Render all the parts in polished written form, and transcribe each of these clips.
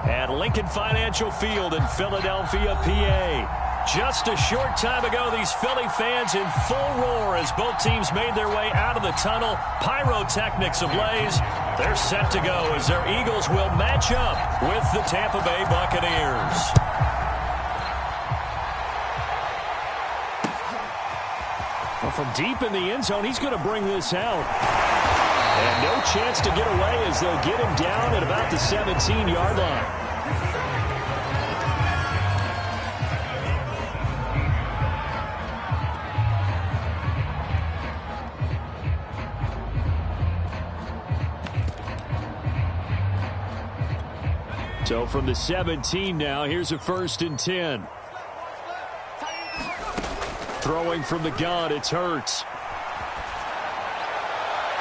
at Lincoln Financial Field in Philadelphia, PA. Just a short time ago, these Philly fans in full roar as both teams made their way out of the tunnel. Pyrotechnics ablaze. They're set to go as their Eagles will match up with the Tampa Bay Buccaneers. Well, from deep in the end zone, he's going to bring this out. And no chance to get away as they'll get him down at about the 17-yard line. So from the 17 now, here's a 1st and 10. Throwing from the gun, it's Hurts.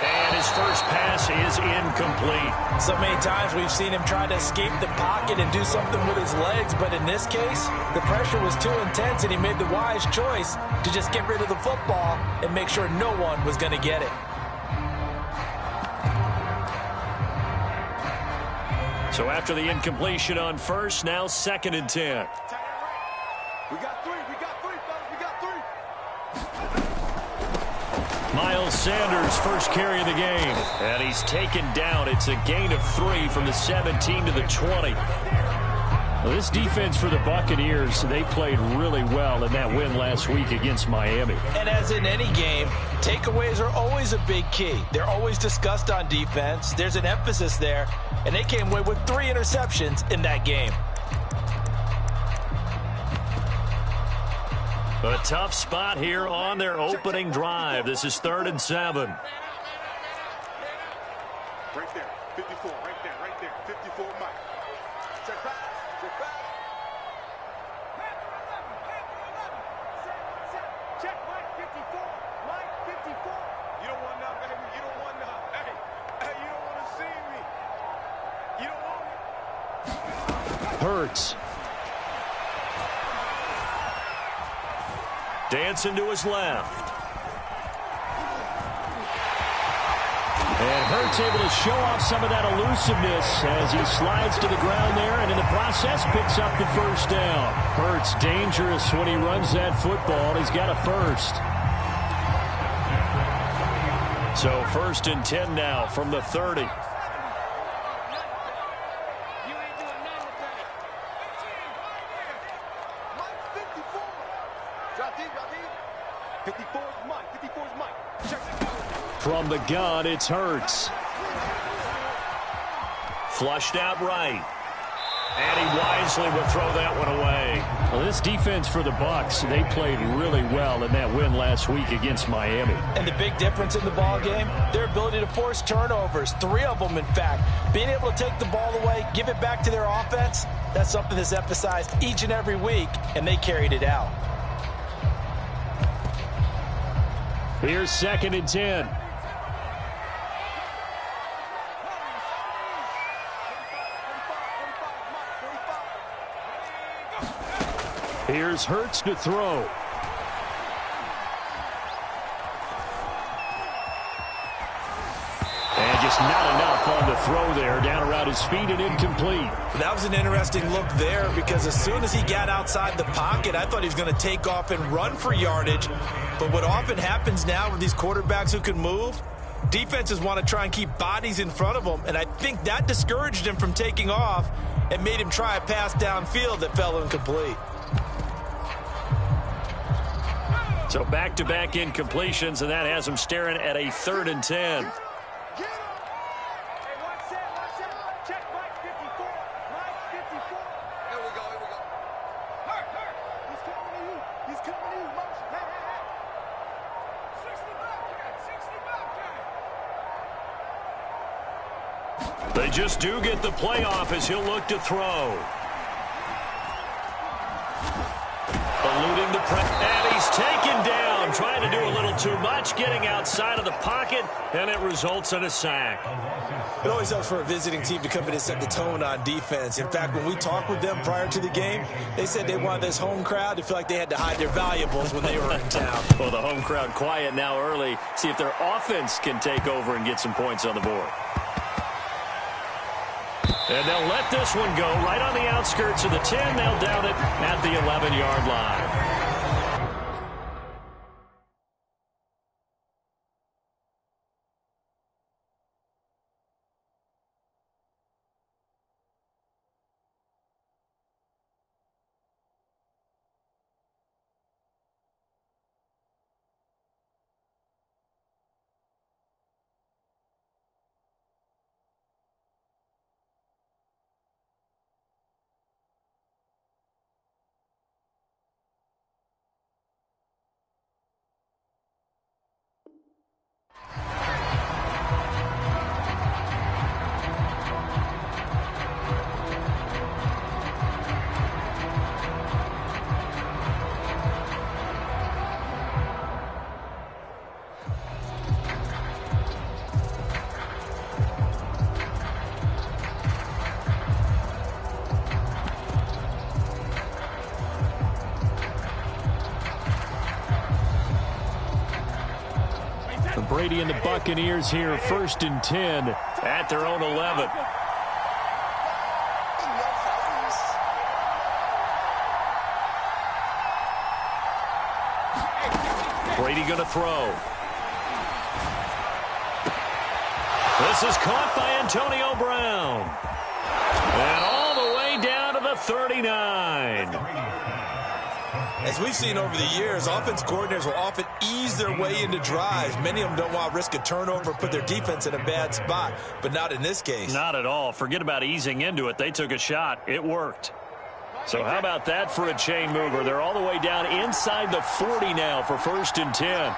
And his first pass is incomplete. So many times we've seen him try to escape the pocket and do something with his legs, but in this case, the pressure was too intense and he made the wise choice to just get rid of the football and make sure no one was going to get it. So after the incompletion on first, now 2nd and 10. We got three, fellas, we got three. Miles Sanders, first carry of the game. And he's taken down. It's a gain of 3 from the 17 to the 20. Well, this defense for the Buccaneers, they played really well in that win last week against Miami. And as in any game, takeaways are always a big key. They're always discussed on defense. There's an emphasis there. And they came away with 3 interceptions in that game. A tough spot here on their opening drive. This is 3rd and 7. Right there, 54, right there, 54, Mike. Check back, check back. Check Mike 54, Mike 54. You don't want that, baby, you don't want that. Hey, you don't want to see me. You don't want it. Hurts. Dancing to his left. And Hurts able to show off some of that elusiveness as he slides to the ground there and in the process picks up the first down. Hurts dangerous when he runs that football. He's got a first. So 1st and 10 now from the 30. From the gun, it's Hurts. Flushed out right. And he wisely will throw that one away. Well, this defense for the Bucs, they played really well in that win last week against Miami. And the big difference in the ball game, their ability to force turnovers, 3 of them in fact. Being able to take the ball away, give it back to their offense, that's something that's emphasized each and every week, and they carried it out. Here's 2nd and 10. Here's Hurts to throw. And just not enough on the throw there. Down around his feet and incomplete. That was an interesting look there because as soon as he got outside the pocket, I thought he was going to take off and run for yardage. But what often happens now with these quarterbacks who can move, defenses want to try and keep bodies in front of them. And I think that discouraged him from taking off and made him try a pass downfield that fell incomplete. So back-to-back incompletions, and that has him staring at a 3rd and 10. They just do get the playoff as he'll look to throw. Eluding the press, and he's taken down, trying to do a little too much, getting outside of the pocket, and it results in a sack. It always helps for a visiting team to come in and set the tone on defense. In fact, when we talked with them prior to the game, they said they wanted this home crowd to feel like they had to hide their valuables when they were in town. Well, the home crowd quiet now early. See if their offense can take over and get some points on the board. And they'll let this one go right on the outskirts of the 10. They'll down it at the 11-yard line. Brady and the Buccaneers here, 1st and 10 at their own 11. Brady going to throw. This is caught by Antonio Brown. And all the way down to the 39. As we've seen over the years, offense coordinators will often ease their way into drives. Many of them don't want to risk a turnover or put their defense in a bad spot, but not in this case. Not at all. Forget about easing into it. They took a shot. It worked. So how about that for a chain mover? They're all the way down inside the 40 now for 1st and 10.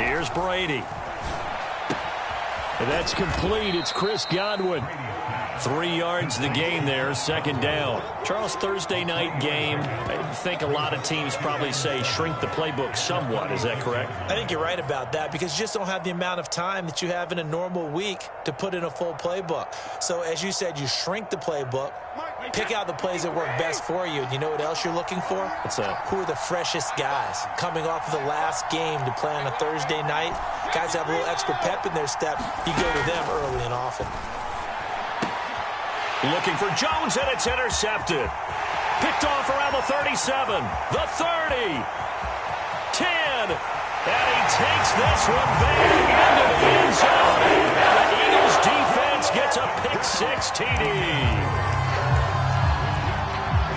Here's Brady. That's complete. It's Chris Godwin. 3 yards the gain there, 2nd down. Charles, Thursday night game, I think a lot of teams probably say shrink the playbook somewhat. Is that correct? I think you're right about that because you just don't have the amount of time that you have in a normal week to put in a full playbook. So as you said, you shrink the playbook, pick out the plays that work best for you. And you know what else you're looking for? What's that? Who are the freshest guys coming off of the last game to play on a Thursday night? Guys have a little extra pep in their step. You go to them early and often. Looking for Jones, and it's intercepted. Picked off around the 37, the 30, 10, and he takes this one back into the end zone. And the Eagles defense gets a pick-6 TD.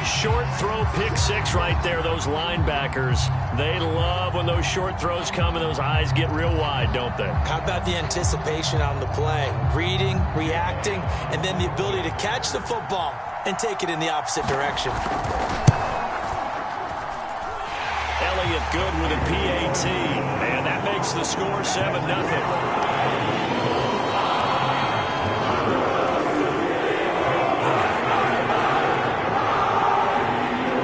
Short throw pick-6 right there. Those linebackers, they love when those short throws come and those eyes get real wide, don't they? How about the anticipation on the play? Reading, reacting, and then the ability to catch the football and take it in the opposite direction. Elliott good with a PAT, and that makes the score 7-0.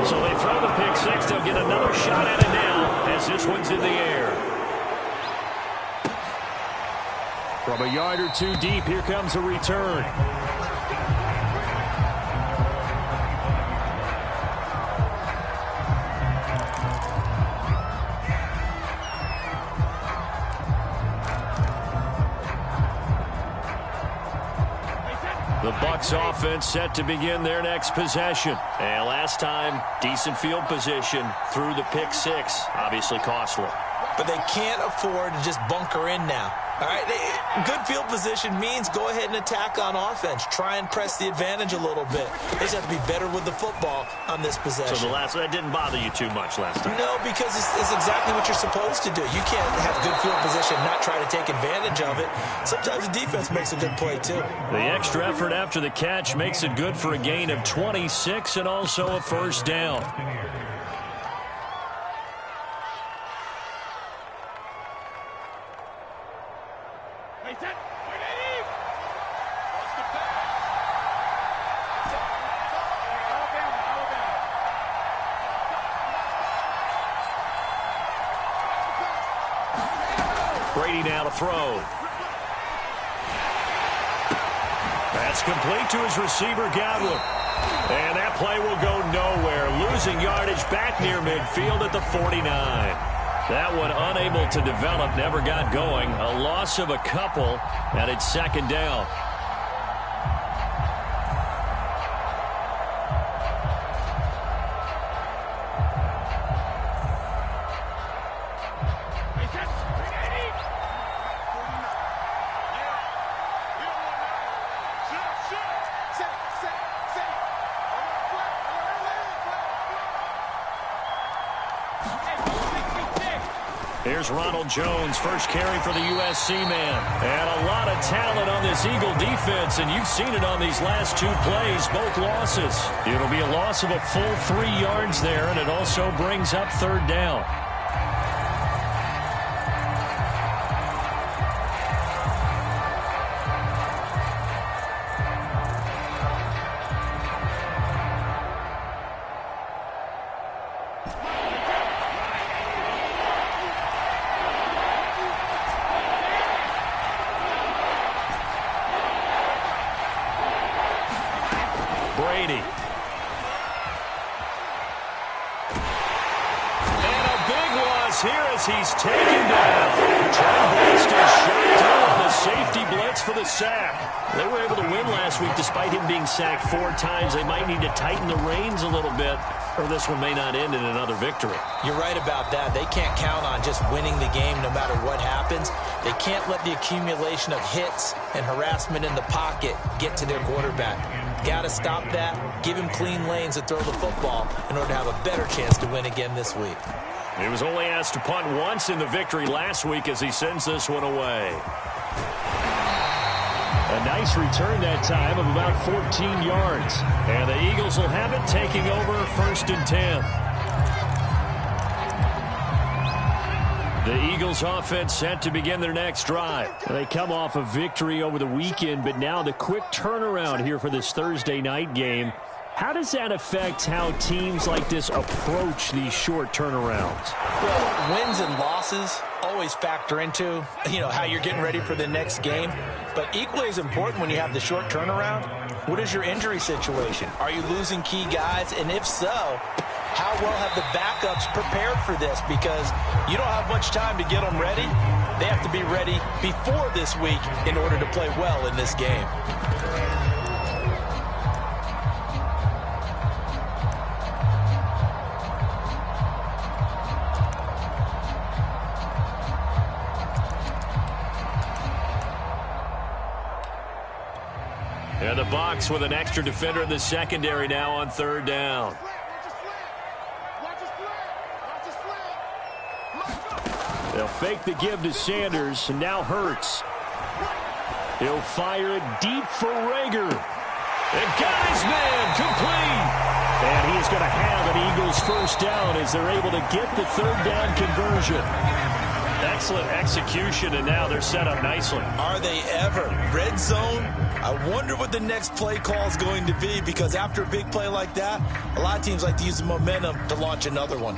So they throw the pick-6. They'll get another shot at it now as this one's in the air. From a yard or two deep, here comes a return. The Bucs offense set to begin their next possession. And last time, decent field position through the pick-6. Obviously costly. But they can't afford to just bunker in now. All right, good field position means go ahead and attack on offense. Try and press the advantage a little bit. They just have to be better with the football on this possession. So that didn't bother you too much last time? No, because it's exactly what you're supposed to do. You can't have good field position and not try to take advantage of it. Sometimes the defense makes a good play, too. The extra effort after the catch makes it good for a gain of 26 and also a 1st down. Brady now to throw. That's complete to his receiver, Godwin. And that play will go nowhere. Losing yardage back near midfield at the 49. That one unable to develop, never got going. A loss of a couple, and it's second down. Here's Ronald Jones, first carry for the USC man. And a lot of talent on this Eagle defense, and you've seen it on these last two plays, both losses. It'll be a loss of a full 3 yards there, and it also brings up third down. Brady. And a big loss here as he's taken down. Trey Braxton shot through on the safety blitz for the sack. They were able to win last week despite him being sacked 4 times. They might need to tighten the reins a little bit, or this one may not end in another victory. You're right about that. They can't count on just winning the game no matter what happens. They can't let the accumulation of hits and harassment in the pocket get to their quarterback. Got to stop that, give him clean lanes to throw the football in order to have a better chance to win again this week. He was only asked to punt once in the victory last week as he sends this one away. A nice return that time of about 14 yards. And the Eagles will have it, taking over 1st and 10. The Eagles offense set to begin their next drive. They come off a victory over the weekend, but now the quick turnaround here for this Thursday night game. How does that affect how teams like this approach these short turnarounds? Well, wins and losses always factor into, how you're getting ready for the next game. But equally as important when you have the short turnaround, what is your injury situation? Are you losing key guys? And if so, how well have the backups prepared for this? Because you don't have much time to get them ready. They have to be ready before this week in order to play well in this game. And the Bucs with an extra defender in the secondary now on 3rd down. They'll fake the give to Sanders, and now Hurts. He'll fire it deep for Rager. And got his man complete. And he's going to have an Eagles first down as they're able to get the 3rd down conversion. Excellent execution, and now they're set up nicely. Are they ever? Red zone? I wonder what the next play call is going to be, because after a big play like that, a lot of teams like to use the momentum to launch another one.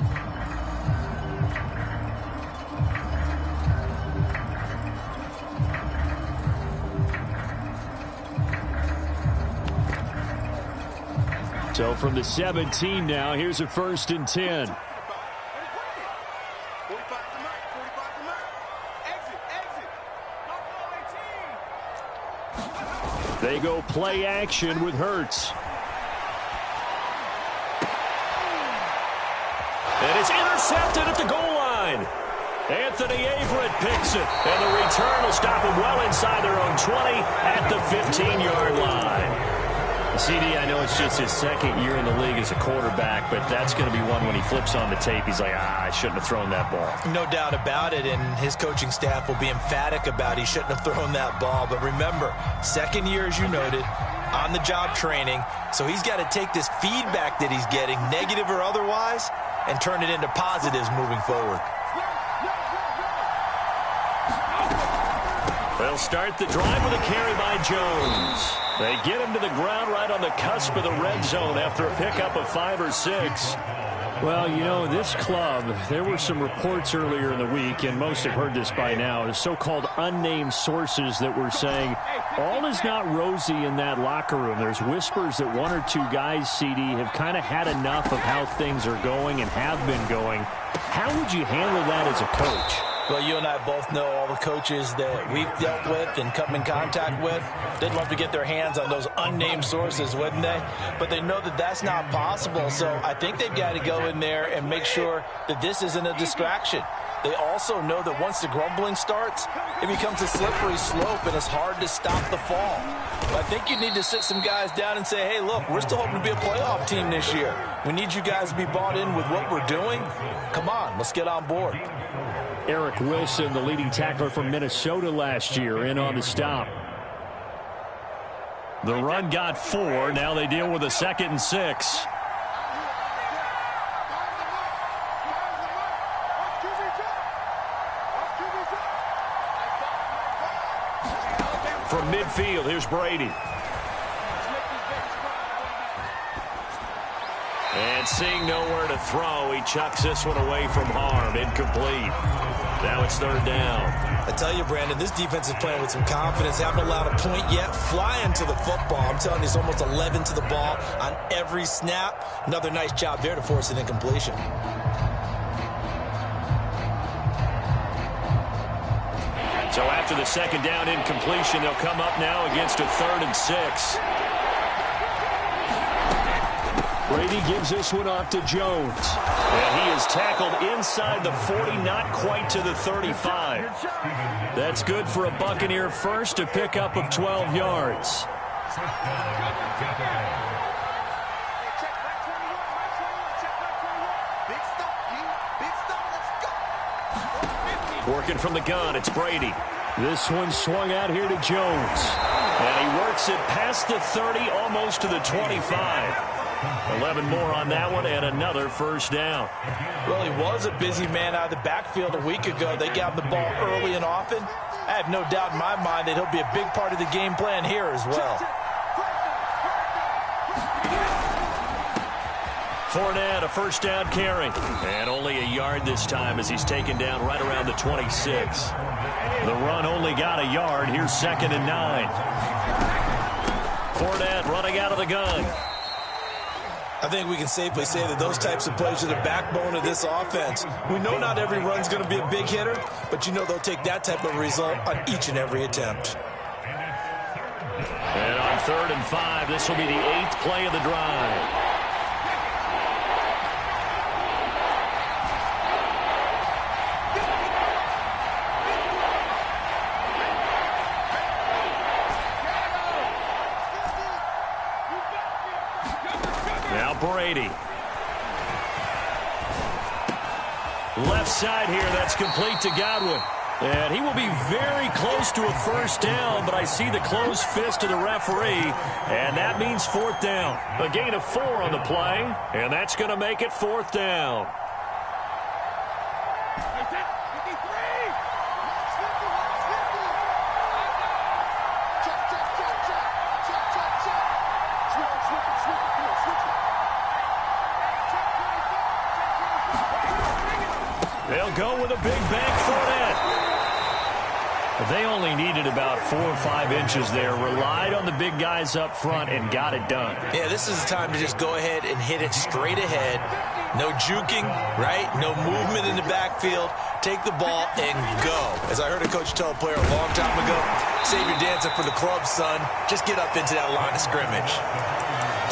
So from the 17 now, here's a 1st and 10. They go play action with Hurts. And it's intercepted at the goal line. Anthony Averett picks it. And the return will stop him well inside their own 20 at the 15-yard line. CD, I know it's just his 2nd year in the league as a quarterback, but that's going to be one when he flips on the tape, he's like, I shouldn't have thrown that ball. No doubt about it, and his coaching staff will be emphatic about he shouldn't have thrown that ball. But remember, 2nd year, as you noted, on-the-job training, so he's got to take this feedback that he's getting, negative or otherwise, and turn it into positives moving forward. They'll start the drive with a carry by Jones. They get him to the ground right on the cusp of the red zone after a pickup of 5 or 6. Well, you know, this club, there were some reports earlier in the week, and most have heard this by now, the so-called unnamed sources that were saying all is not rosy in that locker room. There's whispers that one or two guys, CD, have kind of had enough of how things are going and have been going. How would you handle that as a coach? Well, you and I both know all the coaches that we've dealt with and come in contact with. They'd love to get their hands on those unnamed sources, wouldn't they? But they know that that's not possible, so I think they've got to go in there and make sure that this isn't a distraction. They also know that once the grumbling starts, it becomes a slippery slope, and it's hard to stop the fall. But I think you need to sit some guys down and say, hey, look, we're still hoping to be a playoff team this year. We need you guys to be bought in with what we're doing. Come on, let's get on board. Eric Wilson, the leading tackler from Minnesota last year, in on the stop. The run got 4. Now they deal with a 2nd and 6. From midfield, here's Brady. And seeing nowhere to throw, he chucks this one away from harm. Incomplete. Now it's 3rd down. I tell you, Brandon, this defense is playing with some confidence. Haven't allowed a point yet. Flying to the football. I'm telling you, it's almost 11 to the ball on every snap. Another nice job there to force an incompletion. So after the 2nd down incompletion, they'll come up now against a 3rd and 6. Brady gives this one off to Jones. And he is tackled inside the 40, not quite to the 35. That's good for a Buccaneer first, a pickup of 12 yards. Working from the gun, it's Brady. This one swung out here to Jones. And he works it past the 30, almost to the 25. 11 more on that one, and another 1st down. Well, he was a busy man out of the backfield a week ago. They got him the ball early and often. I have no doubt in my mind that he'll be a big part of the game plan here as well. Fournette, a 1st down carry. And only a yard this time as he's taken down right around the 26. The run only got a yard. Here's 2nd and 9. Fournette running out of the gun. I think we can safely say that those types of plays are the backbone of this offense. We know not every run's going to be a big hitter, but you know they'll take that type of result on each and every attempt. And on 3rd and 5, this will be the 8th play of the drive. Brady. Left side here, that's complete to Godwin. And he will be very close to a 1st down, but I see the closed fist of the referee, and that means 4th down. A gain of 4 on the play, and that's going to make it 4th down. They'll go with a big bank Fournette. They only needed about 4 or 5 inches there. Relied on the big guys up front and got it done. Yeah, this is the time to just go ahead and hit it straight ahead. No juking, right? No movement in the backfield. Take the ball and go. As I heard a coach tell a player a long time ago, save your dancing for the club, son. Just get up into that line of scrimmage.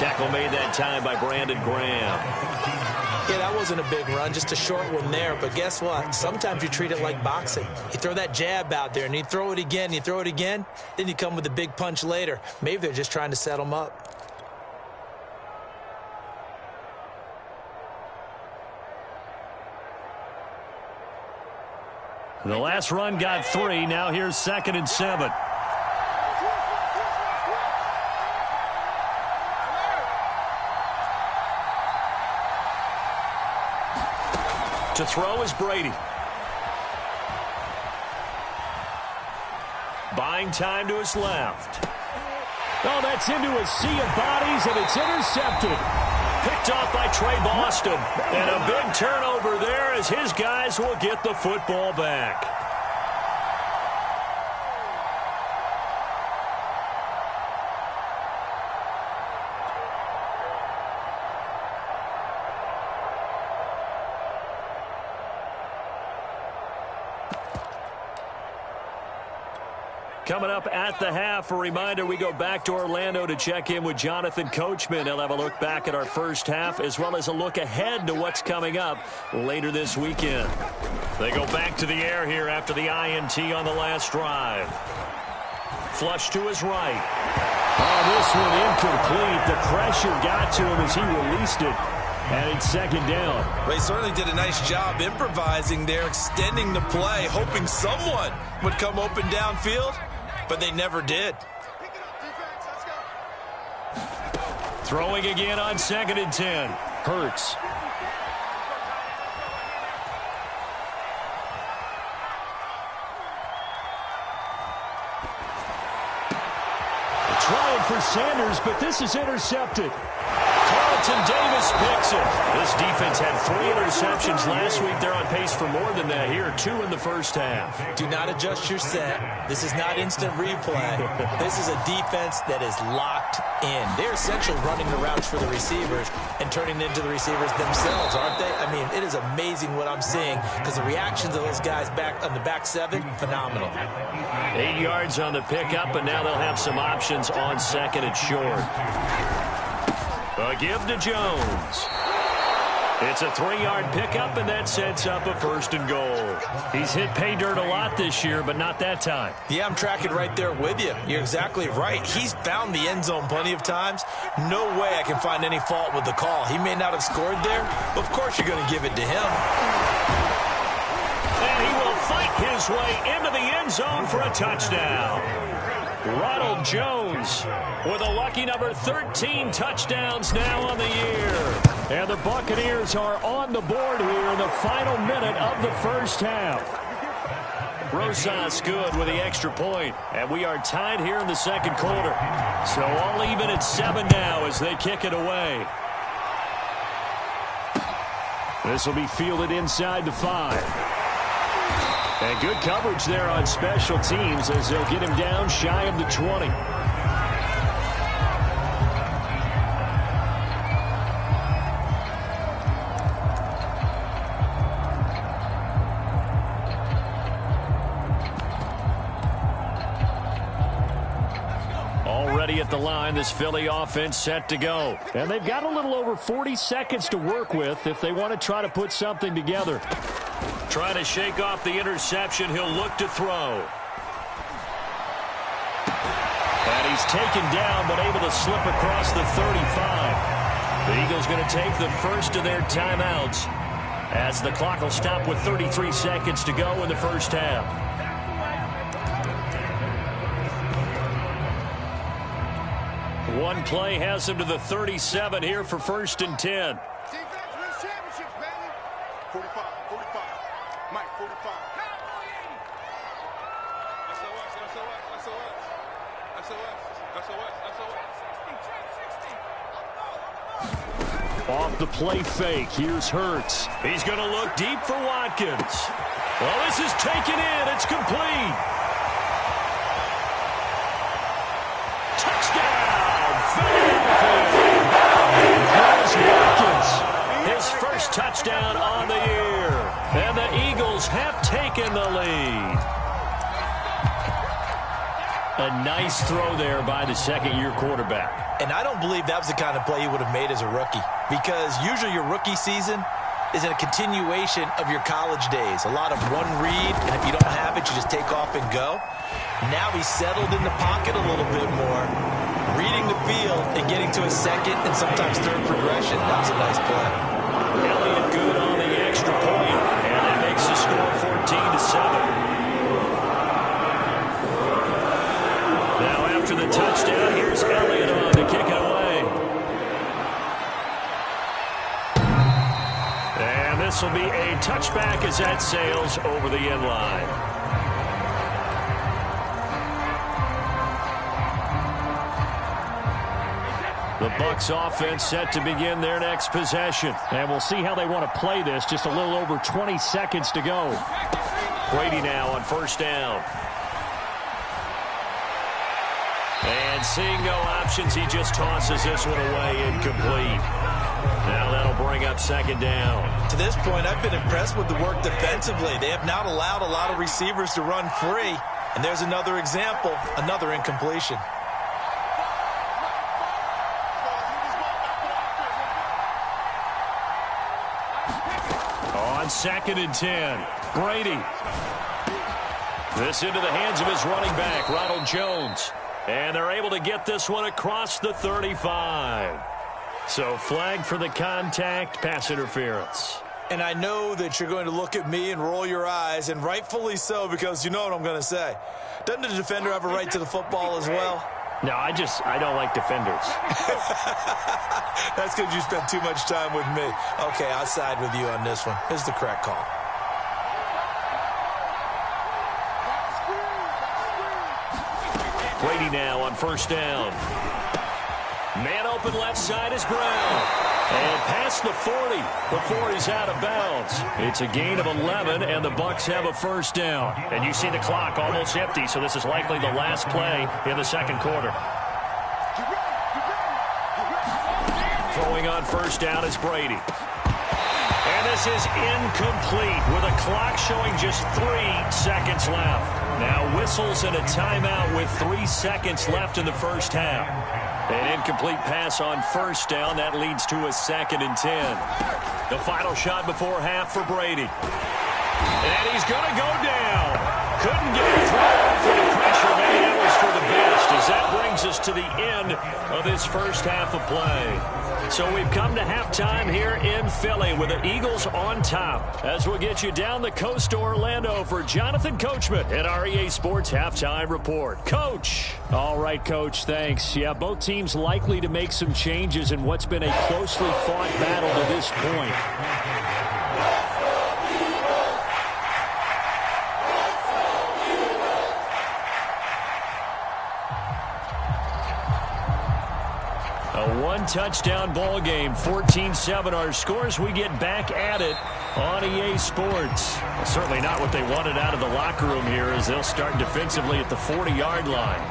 Tackle made that time by Brandon Graham. Yeah, that wasn't a big run, just a short one there. But guess what? Sometimes you treat it like boxing. You throw that jab out there, and you throw it again, you throw it again, then you come with a big punch later. Maybe they're just trying to set them up. The last run got 3. Now here's 2nd and 7. To throw is Brady. Buying time to his left. Oh, that's into a sea of bodies, and it's intercepted. Picked off by Trey Boston. And a big turnover there as his guys will get the football back. Coming up at the half, a reminder, we go back to Orlando to check in with Jonathan Coachman. He'll have a look back at our first half as well as a look ahead to what's coming up later this weekend. They go back to the air here after the INT on the last drive. Flush to his right. Oh, this one incomplete. The pressure got to him as he released it. And it's second down. Well, he certainly did a nice job improvising there, extending the play, hoping someone would come open downfield. But they never did. Throwing again on 2nd and 10. Hurts. Trying for Sanders, but this is intercepted. Carlton Davis picks it. This defense had 3 interceptions last week. They're on pace for more than that here. 2 in the first half. Do not adjust your set. This is not instant replay. This is a defense that is locked in. They're essentially running the routes for the receivers and turning it into the receivers themselves, aren't they? I mean, it is amazing what I'm seeing because the reactions of those guys back on the back 7, phenomenal. 8 yards on the pickup, and now they'll have some options on 2nd and short. A give to Jones. It's a 3-yard pickup, and that sets up a 1st and goal. He's hit pay dirt a lot this year, but not that time. Yeah, I'm tracking right there with you. You're exactly right. He's found the end zone plenty of times. No way I can find any fault with the call. He may not have scored there, but of course you're going to give it to him. And he will fight his way into the end zone for a touchdown. Ronald Jones with a lucky number 13 touchdowns now on the year. And the Buccaneers are on the board here in the final minute of the first half. Rosas good with the extra point. And we are tied here in the second quarter. So all even at 7 now as they kick it away. This will be fielded inside the 5. And good coverage there on special teams as they'll get him down shy of the 20. Already at the line, this Philly offense set to go. And they've got a little over 40 seconds to work with if they want to try to put something together. Trying to shake off the interception. He'll look to throw. And he's taken down, but able to slip across the 35. The Eagles going to take the first of their timeouts as the clock will stop with 33 seconds to go in the first half. One play has him to the 37 here for 1st and 10. Defense wins championships, baby. 45, 45. Mike, 45. Off the play fake, here's Hurts. He's going to look deep for Watkins. Well, this is taken in. It's complete. Touchdown, Philadelphia. Here's Watkins. His first touchdown on the year. And the Eagles have taken the lead. A nice throw there by the second-year quarterback. And I don't believe that was the kind of play he would have made as a rookie, because usually your rookie season is a continuation of your college days. A lot of one read, and if you don't have it, you just take off and go. Now he's settled in the pocket a little bit more, reading the field and getting to a second and sometimes third progression. That was a nice play. Elliott good on the extra point, and that makes the score 14-7. Now after the touchdown, here's Elliott on to kick it away. And this will be a touchback as that sails over the end line. The Bucs offense set to begin their next possession. And we'll see how they want to play this. Just a little over 20 seconds to go. Brady now on first down. And seeing no options, he just tosses this one away, incomplete. Now that'll bring up second down. To this point, I've been impressed with the work defensively. They have not allowed a lot of receivers to run free. And there's another example, another incompletion. On 2nd and 10, Brady. This into the hands of his running back, Ronald Jones. And they're able to get this one across the 35. So flag for the contact, pass interference. And I know that you're going to look at me and roll your eyes, and rightfully so, because you know what I'm going to say. Doesn't the defender have a right to the football as well? No, I don't like defenders. That's because you spent too much time with me. Okay, I'll side with you on this one. Here's the correct call. Brady now on first down. Man open left side is Brown. And past the 40 before he's out of bounds. It's a gain of 11, and the Bucs have a first down. And you see the clock almost empty, so this is likely the last play in the second quarter. Throwing on first down is Brady. And this is incomplete with a clock showing just 3 seconds left. Now whistles and a timeout with 3 seconds left in the first half. An incomplete pass on first down. That leads to a 2nd and 10. The final shot before half for Brady. And he's going to go down. Couldn't get it through for the pressure. Maybe that was for the best, as that brings us to the end of this first half of play. So we've come to halftime here in Philly with the Eagles on top. As we'll get you down the coast to Orlando for Jonathan Coachman at our EA Sports Halftime Report. Coach. All right, Coach, thanks. Yeah, both teams likely to make some changes in what's been a closely fought battle to this point. A one-touchdown ball game, 14-7 our scores. We get back at it on EA Sports. Well, certainly not what they wanted out of the locker room here, as they'll start defensively at the 40-yard line.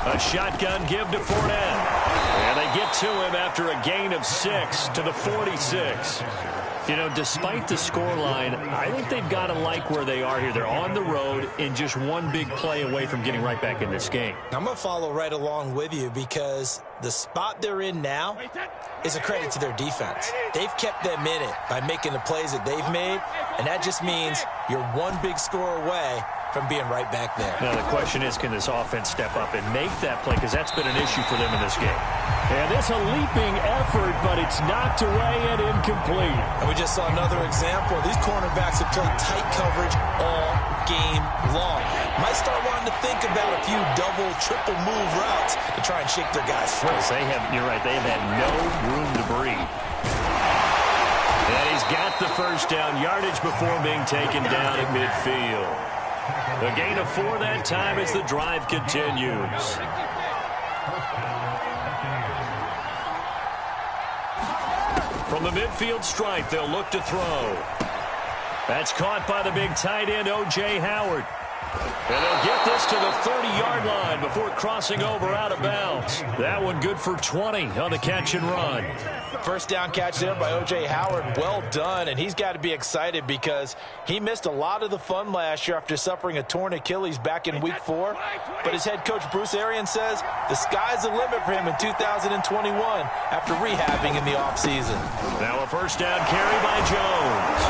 A shotgun give to Fournette. And they get to him after a gain of 6 to the 46. You know, despite the scoreline, I think they've got to like where they are here. They're on the road and just one big play away from getting right back in this game. I'm going to follow right along with you, because the spot they're in now is a credit to their defense. They've kept them in it by making the plays that they've made, and that just means you're one big score away from being right back there. Now the question is, can this offense step up and make that play? Because that's been an issue for them in this game. And it's a leaping effort, but it's knocked away and incomplete. And we just saw another example. These cornerbacks have played tight coverage all game long. Might start wanting to think about a few double, triple move routes to try and shake their guys free. Yes, you're right, they have had no room to breathe. And he's got the first down, yardage before being taken down at midfield. A gain of 4 that time as the drive continues. From the midfield stripe, they'll look to throw. That's caught by the big tight end, O.J. Howard. And they'll get this to the 30-yard line before crossing over out of bounds. That one good for 20 on the catch and run. First down catch there by O.J. Howard. Well done, and he's got to be excited because he missed a lot of the fun last year after suffering a torn Achilles back in Week 4. But his head coach, Bruce Arians, says the sky's the limit for him in 2021 after rehabbing in the offseason. Now a first down carry by Jones.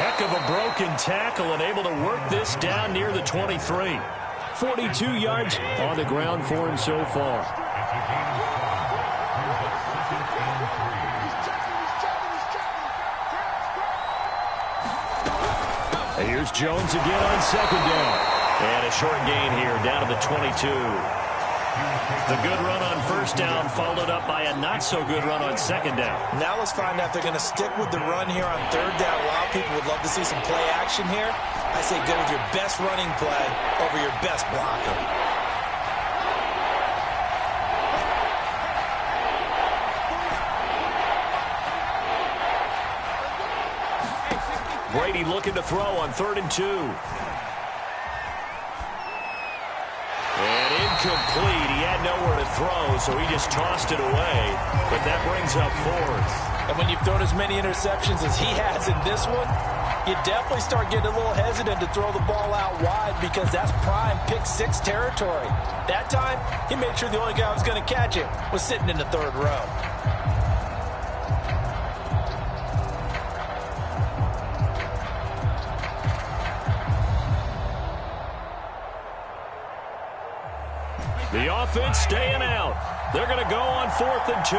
Heck of a broken tackle and able to work this down near the 23. 42 yards on the ground for him so far. And here's Jones again on second down. And a short gain here down to the 22. The good run on first down followed up by a not-so-good run on second down. Now let's find out if they're going to stick with the run here on third down. A lot of people would love to see some play action here. I say go with your best running play over your best blocker. Brady looking to throw on 3rd and 2. And incomplete. He had nowhere to throw, so he just tossed it away. But that brings up 4th. And when you've thrown as many interceptions as he has in this one, you definitely start getting a little hesitant to throw the ball out wide because that's prime pick 6 territory. That time, he made sure the only guy who was going to catch it was sitting in the 3rd row. The offense staying out. They're going to go on 4th and 2.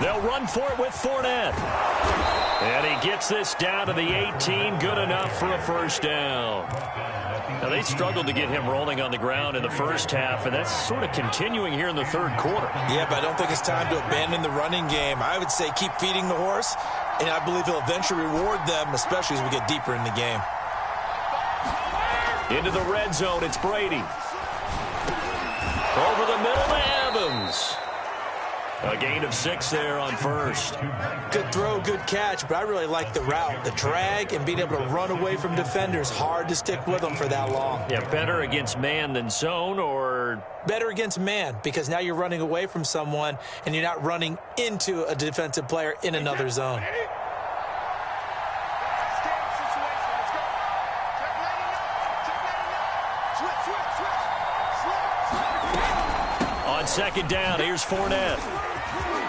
They'll run for it with Fournette. And he gets this down to the 18. Good enough for a first down. Now, they struggled to get him rolling on the ground in the first half, and that's sort of continuing here in the 3rd quarter. Yeah, but I don't think it's time to abandon the running game. I would say keep feeding the horse, and I believe he'll eventually reward them, especially as we get deeper in the game. Into the red zone, it's Brady. Over the middle to Evans. A gain of 6 there on first. Good throw, good catch, but I really like the route. The drag and being able to run away from defenders. Hard to stick with them for that long. Yeah, better against man than zone, or? Better against man, because now you're running away from someone and you're not running into a defensive player in another zone. On 2nd down, here's Fournette.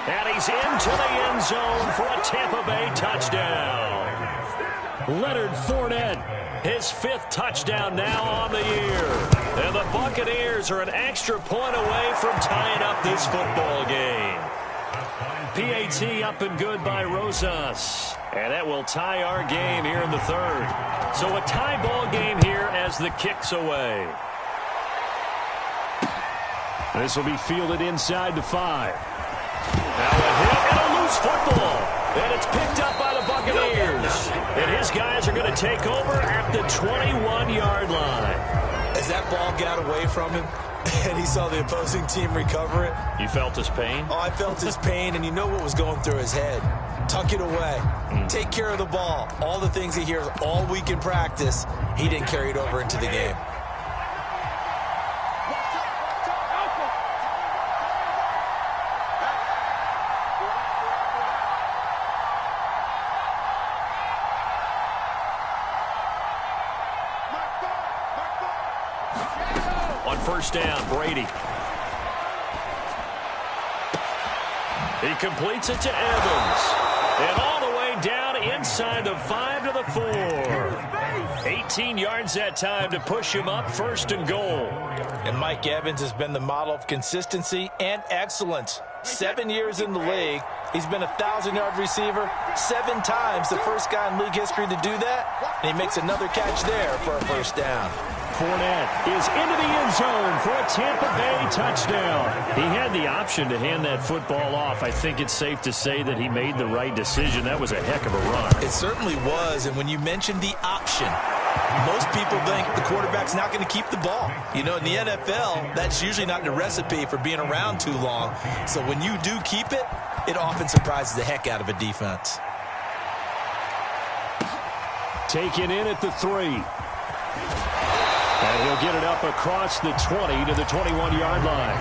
And he's into the end zone for a Tampa Bay touchdown. Leonard Fournette, his 5th touchdown now on the year. And the Buccaneers are an extra point away from tying up this football game. PAT up and good by Rosas. And that will tie our game here in the 3rd. So a tie ball game here as the kick's away. This will be fielded inside the 5. Now a hit and a loose football. And it's picked up by the Buccaneers. And his guys are going to take over at the 21-yard line. As that ball got away from him and he saw the opposing team recover it. You felt his pain? Oh, I felt his pain, and you know what was going through his head. Tuck it away. Take care of the ball. All the things he hears all week in practice, he didn't carry it over into the game. On first down, Brady. He completes it to Evans. And all the way down inside the 5 to the 4. 18 yards that time to push him up 1st and goal. And Mike Evans has been the model of consistency and excellence. 7 years in the league. He's been a 1,000-yard receiver 7 times, the first guy in league history to do that. And he makes another catch there for a first down. Fournette is into the end zone for a Tampa Bay touchdown. He had the option to hand that football off. I think it's safe to say that he made the right decision. That was a heck of a run. It certainly was, and when you mentioned the option, most people think the quarterback's not going to keep the ball. You know, in the NFL, that's usually not the recipe for being around too long. So when you do keep it, it often surprises the heck out of a defense. Taken in at the 3. And he'll get it up across the 20 to the 21-yard line.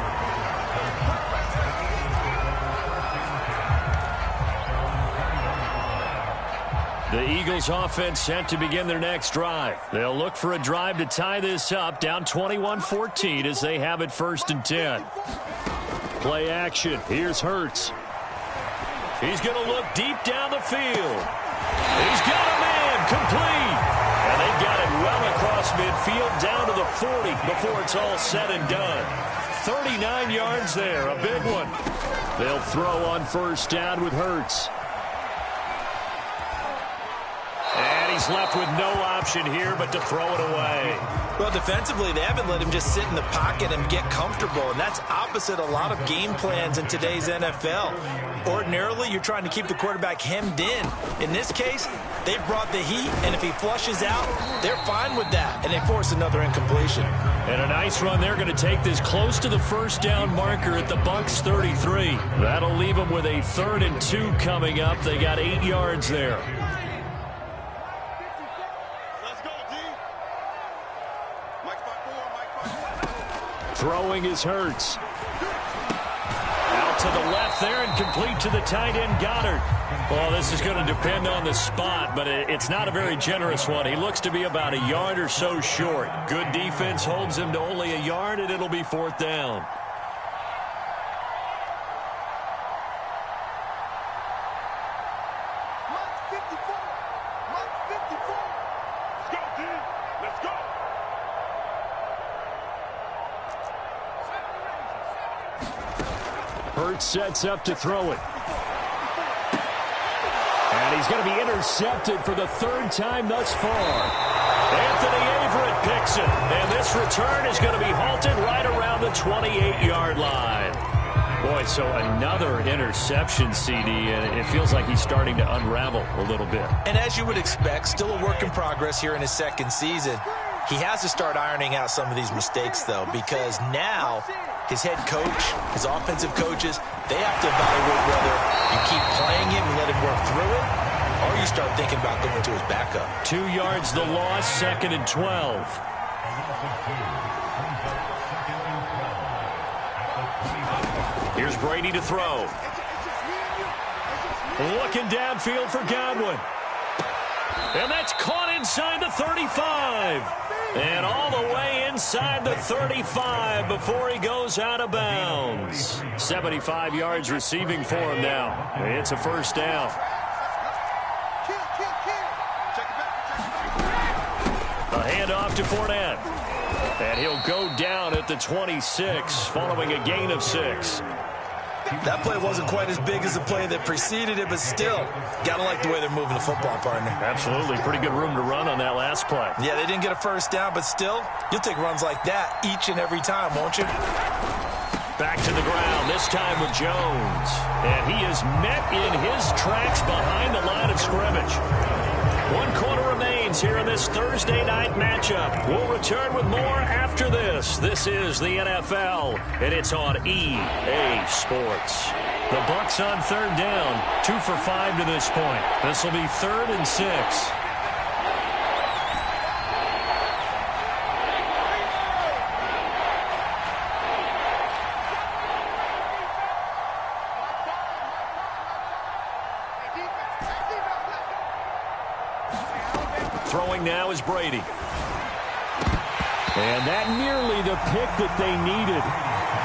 The Eagles offense set to begin their next drive. They'll look for a drive to tie this up, down 21-14 as they have it 1st and 10. Play action. Here's Hurts. He's going to look deep down the field. He's got a man complete. And they've got it well across midfield down to the 40 before it's all said and done. 39 yards there, a big one. They'll throw on first down with Hurts. And he's He's left with no option here but to throw it away. Well, defensively, they haven't let him just sit in the pocket and get comfortable, and that's opposite a lot of game plans in today's NFL. Ordinarily, you're trying to keep the quarterback hemmed in. In this case, they brought the heat, and if he flushes out, they're fine with that, and they force another incompletion. And a nice run. They're going to take this close to the first down marker at the Bucs 33. That'll leave them with a 3rd and 2 coming up. They got 8 yards there. Let's go, D. Mike 5-4, Mike 5-4. Throwing is Hurts. Out to the left there and complete to the tight end Goddard. Well, this is going to depend on the spot, but it's not a very generous one. He looks to be about a yard or so short. Good defense holds him to only a yard, and it'll be 4th down. Mike 54. Mike 54. Let's go, D. Let's go. Hurts sets up to throw it. And he's going to be intercepted for the 3rd time thus far. Anthony Averett picks it. And this return is going to be halted right around the 28-yard line. Boy, so another interception, CD, and it feels like he's starting to unravel a little bit. And as you would expect, still a work in progress here in his 2nd season. He has to start ironing out some of these mistakes, though, because now his head coach, his offensive coaches, they have to evaluate whether you keep playing him and let him work through it, or you start thinking about going to his backup. 2 yards the loss, 2nd and 12. Here's Brady to throw. Looking downfield for Godwin. And that's caught inside the 35. And all the way inside the 35 before he goes out of bounds. 75 yards receiving for him now. It's a 1st down. A handoff to Fournette. And he'll go down at the 26 following a gain of 6. That play wasn't quite as big as the play that preceded it, but still, got to like the way they're moving the football, partner. Absolutely. Pretty good room to run on that last play. Yeah, they didn't get a 1st down, but still, you'll take runs like that each and every time, won't you? Back to the ground, this time with Jones. And he is met in his tracks behind the line of scrimmage. 1 quarter remains here in this Thursday night matchup. We'll return with more after this. This is the NFL, and it's on EA Sports. The Bucs on 3rd down, 2 for 5 to this point. This will be 3rd and 6. Throwing now is Brady. And that nearly the pick that they needed.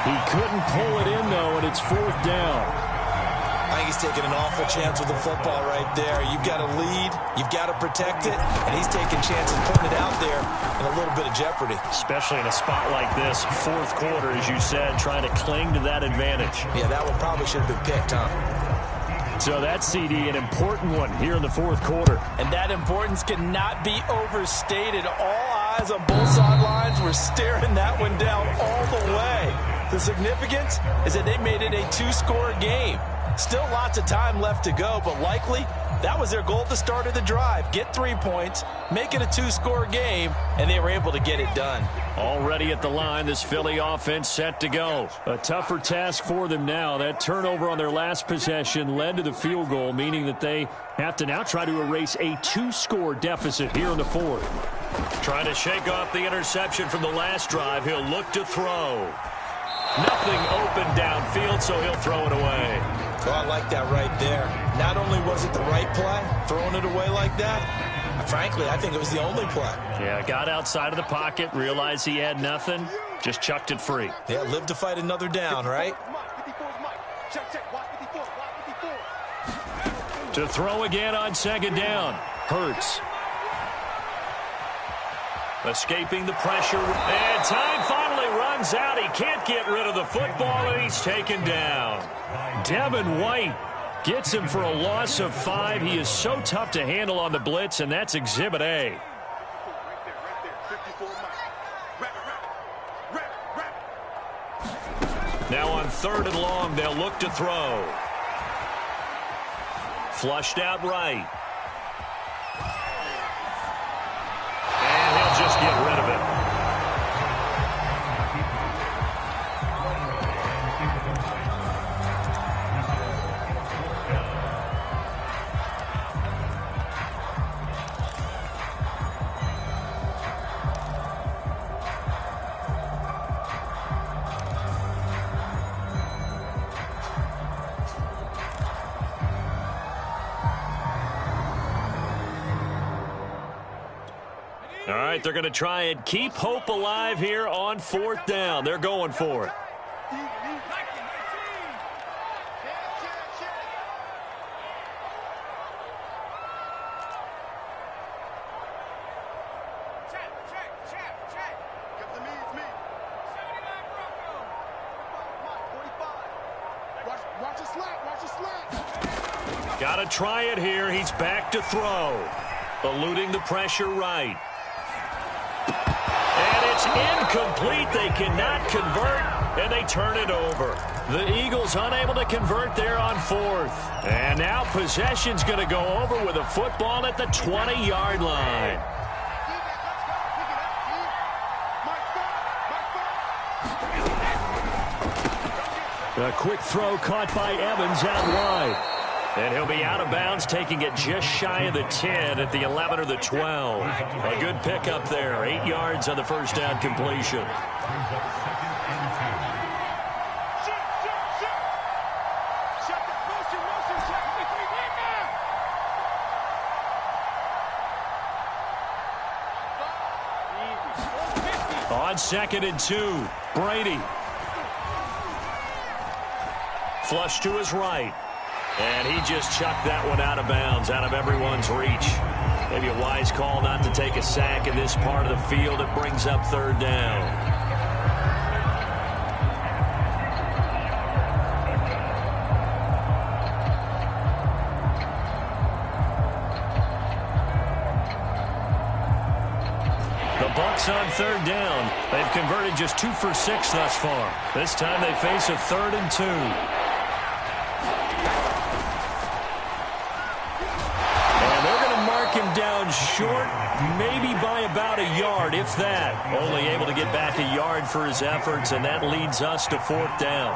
He couldn't pull it in, though, and it's 4th down. I think he's taking an awful chance with the football right there. You've got to lead, you've got to protect it, and he's taking chances putting it out there in a little bit of jeopardy. Especially in a spot like this, 4th quarter, as you said, trying to cling to that advantage. Yeah, that one probably should have been picked, huh? So that's, CD, an important one here in the 4th quarter. And that importance cannot be overstated. All eyes on both sidelines were staring that one down all the way. The significance is that they made it a 2-score game. Still lots of time left to go, but likely that was their goal at the start of the drive. Get 3 points, make it a 2-score game, and they were able to get it done. Already at the line, this Philly offense set to go. A tougher task for them now. That turnover on their last possession led to the field goal, meaning that they have to now try to erase a 2-score deficit here in the 4th. Trying to shake off the interception from the last drive. He'll look to throw. Nothing open downfield, so he'll throw it away. Oh, I like that right there. Not only was it the right play, throwing it away like that, frankly, I think it was the only play. Yeah, got outside of the pocket, realized he had nothing, just chucked it free. Yeah, live to fight another down, right? To throw again on 2nd down. Hurts. Escaping the pressure, and time finally runs out. He can't get rid of the football, and he's taken down. Devin White Gets him for a loss of 5. He is so tough to handle on the blitz, and that's Exhibit A. Now on 3rd and long, they'll look to throw. Flushed out right. And he'll just get rid of it. All right, they're going to try and keep hope alive here on 4th down. They're going for it. Got to try it here. He's back to throw. Eluding the pressure right. And it's incomplete. They cannot convert, and they turn it over. The Eagles unable to convert there on 4th. And now possession's going to go over with a football at the 20-yard line. A quick throw caught by Evans out wide. And he'll be out of bounds, taking it just shy of the 10 at the 11 or the 12. A good pickup there. 8 yards on the first down completion. On 2nd and 2, Brady. Flush to his right. And he just chucked that one out of bounds, out of everyone's reach. Maybe a wise call not to take a sack in this part of the field. It brings up 3rd down. The Bucs on 3rd down. They've converted just 2 for 6 thus far. This time they face a 3rd and 2. Down short, maybe by about a yard, if that. Only able to get back a yard for his efforts, and that leads us to 4th down.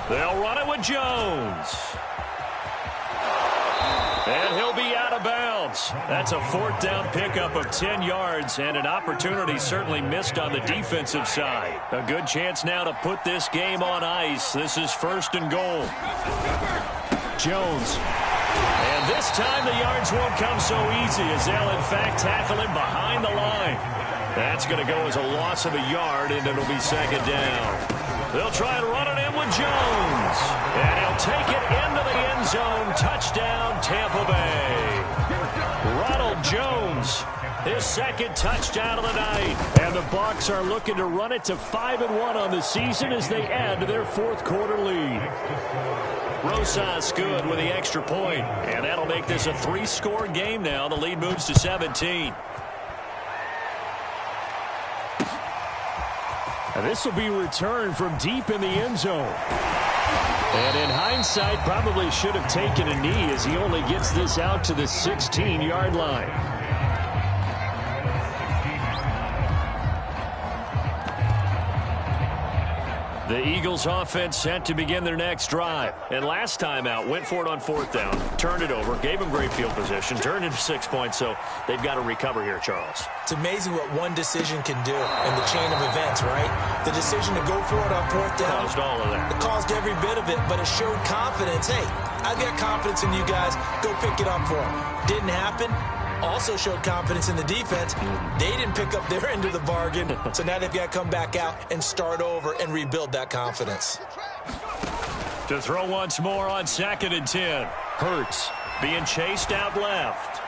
They'll run it with Jones. And he'll be out of bounds. That's a 4th down pickup of 10 yards and an opportunity certainly missed on the defensive side. A good chance now to put this game on ice. This is 1st and goal. Jones. And this time the yards won't come so easy as they'll in fact tackle him behind the line. That's going to go as a loss of a yard, and it'll be 2nd down. They'll try and run it in with Jones. And he'll take it into the end zone. Touchdown, Tampa Bay. Ronald Jones, his 2nd touchdown of the night. And the Bucs are looking to run it to 5-1 on the season as they add to their 4th quarter lead. Rosas good with the extra point. And that'll make this a 3-score game now. The lead moves to 17. And this will be returned from deep in the end zone. And in hindsight, probably should have taken a knee as he only gets this out to the 16-yard line. The Eagles offense set to begin their next drive. And last time out, went for it on 4th down, turned it over, gave them great field position, turned it 6 points, so they've got to recover here, Charles. It's amazing what one decision can do in the chain of events, right? The decision to go for it on 4th down. Caused all of that. It caused every bit of it, but it showed confidence. Hey, I've got confidence in you guys. Go pick it up for them. Didn't happen. Also showed confidence in the defense. They didn't pick up their end of the bargain, so now they've got to come back out and start over and rebuild that confidence. To throw once more on 2nd and 10. Hurts being chased out left.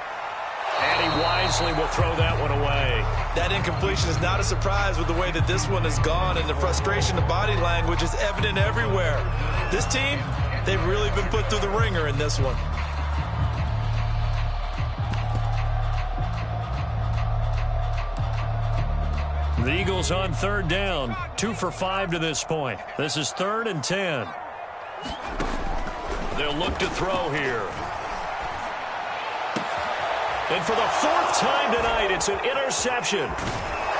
And he wisely will throw that one away. That incompletion is not a surprise with the way that this one has gone, and the frustration, the body language is evident everywhere. This team, they've really been put through the ringer in this one. The Eagles on 3rd down. 2 for 5 to this point. This is 3rd and 10. They'll look to throw here. And for the 4th time tonight, it's an interception.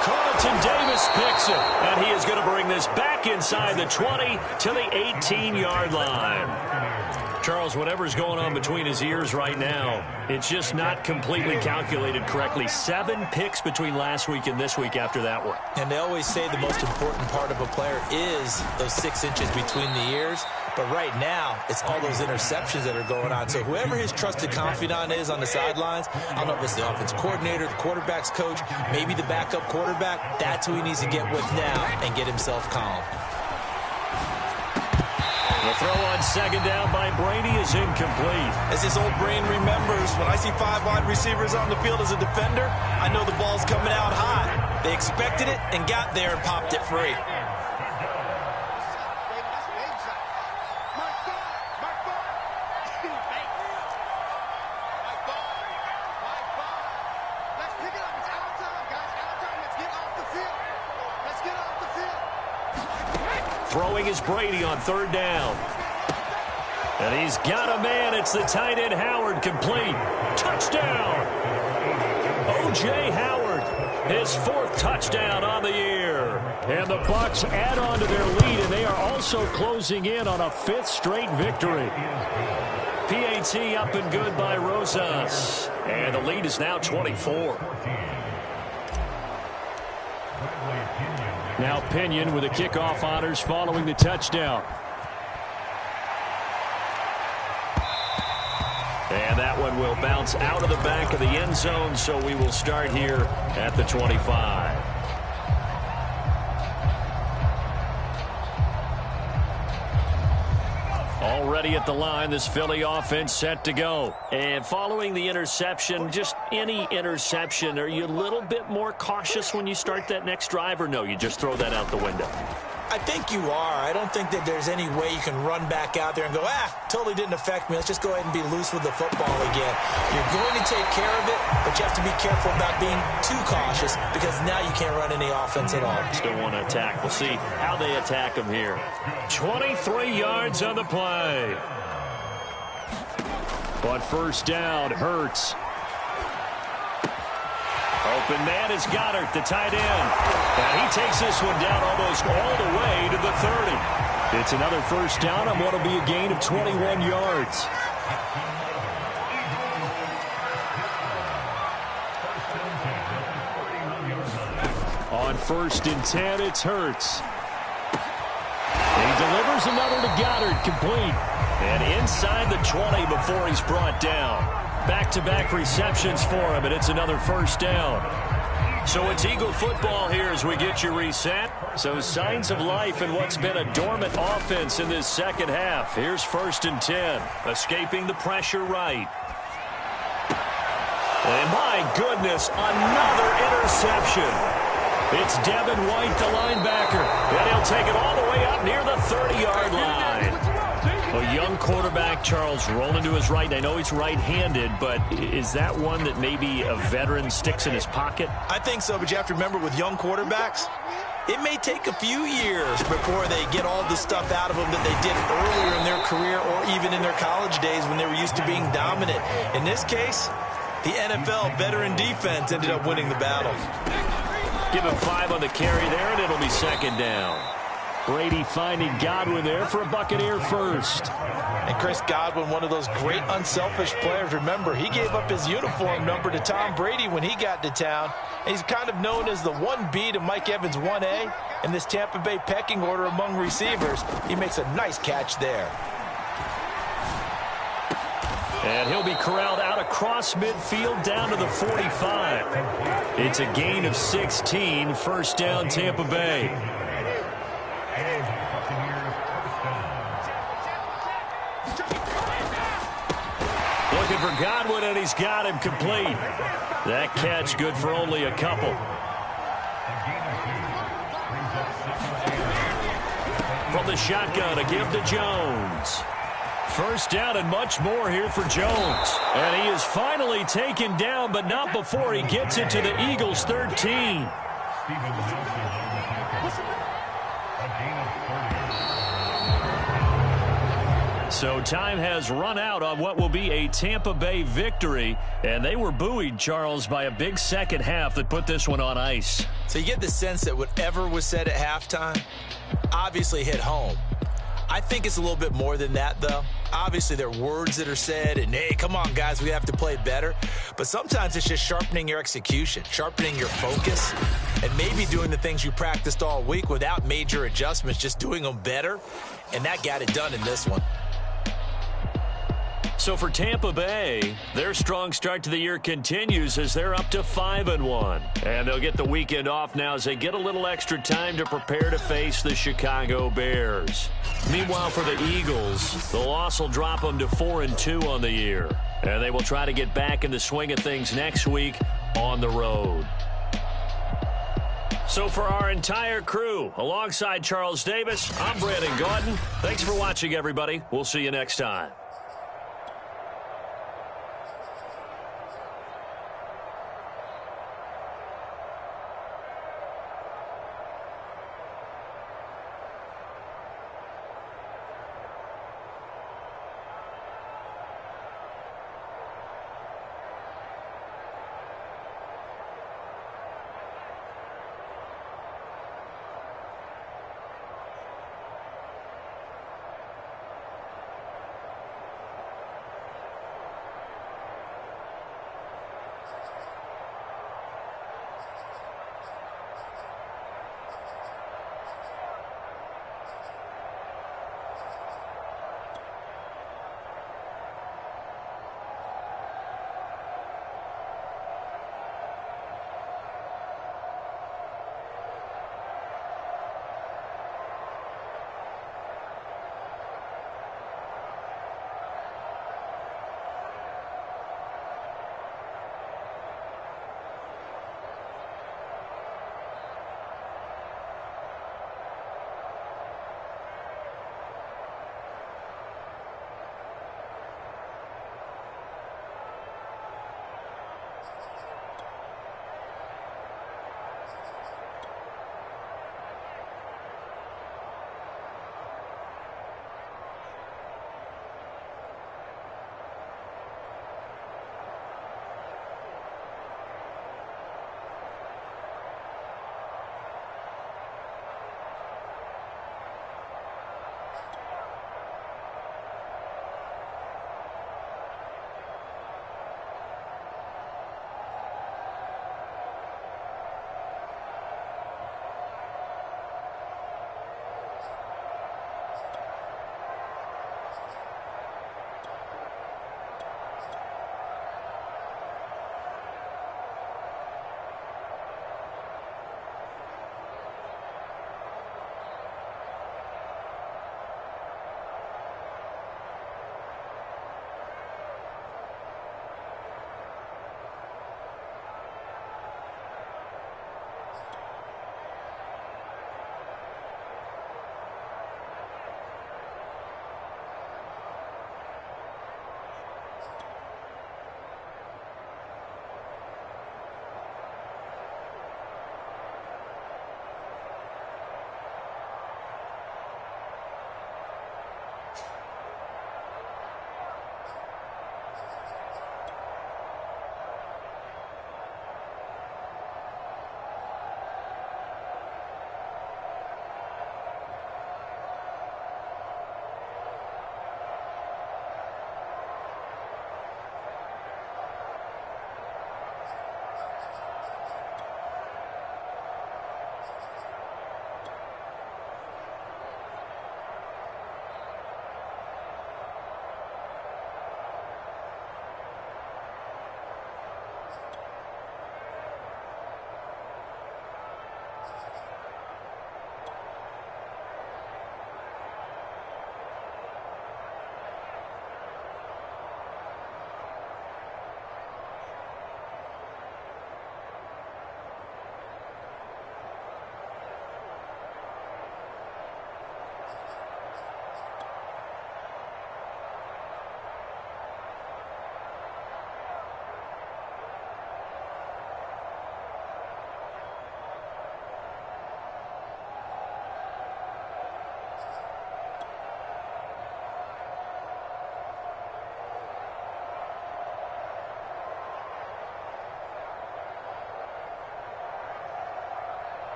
Carlton Davis picks it, and he is going to bring this back inside the 20 to the 18-yard line. Charles, whatever's going on between his ears right now, it's just not completely calculated correctly. 7 picks between last week and this week after that one. And they always say the most important part of a player is those 6 inches between the ears. But right now, it's all those interceptions that are going on. So whoever his trusted confidant is on the sidelines, I don't know if it's the offense coordinator, the quarterback's coach, maybe the backup quarterback, that's who he needs to get with now and get himself calm. The throw on 2nd down by Brady is incomplete. As his old brain remembers, when I see 5 wide receivers on the field as a defender, I know the ball's coming out high. They expected it and got there and popped it free. Throwing is Brady on 3rd down. And he's got a man. It's the tight end Howard, complete. Touchdown! O.J. Howard, his 4th touchdown on the year. And the Bucs add on to their lead, and they are also closing in on a 5th straight victory. PAT up and good by Rosas. And the lead is now 24. Now Pinion with the kickoff honors following the touchdown. And that one will bounce out of the back of the end zone, so we will start here at the 25. Already at the line, this Philly offense set to go. And following the interception, just any interception, are you a little bit more cautious when you start that next drive, or no, you just throw that out the window? I think you are. I don't think that there's any way you can run back out there and go, totally didn't affect me. Let's just go ahead and be loose with the football again. You're going to take care of it, but you have to be careful about being too cautious because now you can't run any offense at all. Still want to attack. We'll see how they attack them here. 23 yards on the play. But 1st down, Hurts. Open man is Goddard, the tight end. And he takes this one down almost all the way to the 30. It's another 1st down on what will be a gain of 21 yards. On 1st and 10, it's Hurts. And he delivers another to Goddard, complete. And inside the 20 before he's brought down. Back-to-back receptions for him, and it's another 1st down. So it's Eagle football here as we get you reset. So signs of life in what's been a dormant offense in this 2nd half. Here's 1st and 10. Escaping the pressure right. And my goodness, another interception. It's Devin White, the linebacker. And he'll take it all the way up near the 30-yard line. A young quarterback, Charles, rolling to his right. I know he's right-handed, but is that one that maybe a veteran sticks in his pocket? I think so, but you have to remember with young quarterbacks, it may take a few years before they get all the stuff out of them that they did earlier in their career or even in their college days when they were used to being dominant. In this case, the NFL veteran defense ended up winning the battle. Give him 5 on the carry there, and it'll be 2nd down. Brady finding Godwin there for a Buccaneer 1st. And Chris Godwin, one of those great unselfish players. Remember, he gave up his uniform number to Tom Brady when he got to town. And he's kind of known as the 1B to Mike Evans 1A in this Tampa Bay pecking order among receivers. He makes a nice catch there. And he'll be corralled out across midfield down to the 45. It's a gain of 16, 1st down Tampa Bay. for Godwin, and he's got him complete. That catch good for only a couple. From the shotgun, a give to Jones. First down and much more here for Jones. And he is finally taken down, but not before he gets it to the Eagles' 13. So time has run out on what will be a Tampa Bay victory. And they were buoyed, Charles, by a big second half that put this one on ice. So you get the sense that whatever was said at halftime obviously hit home. I think it's a little bit more than that, though. Obviously, there are words that are said, and, hey, come on, guys, we have to play better. But sometimes it's just sharpening your execution, sharpening your focus, and maybe doing the things you practiced all week without major adjustments, just doing them better. And that got it done in this one. So for Tampa Bay, their strong start to the year continues as they're up to 5-1. And they'll get the weekend off now as they get a little extra time to prepare to face the Chicago Bears. Meanwhile, for the Eagles, the loss will drop them to 4-2 on the year. And they will try to get back in the swing of things next week on the road. So for our entire crew, alongside Charles Davis, I'm Brandon Gaudin. Thanks for watching, everybody. We'll see you next time.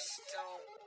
just don't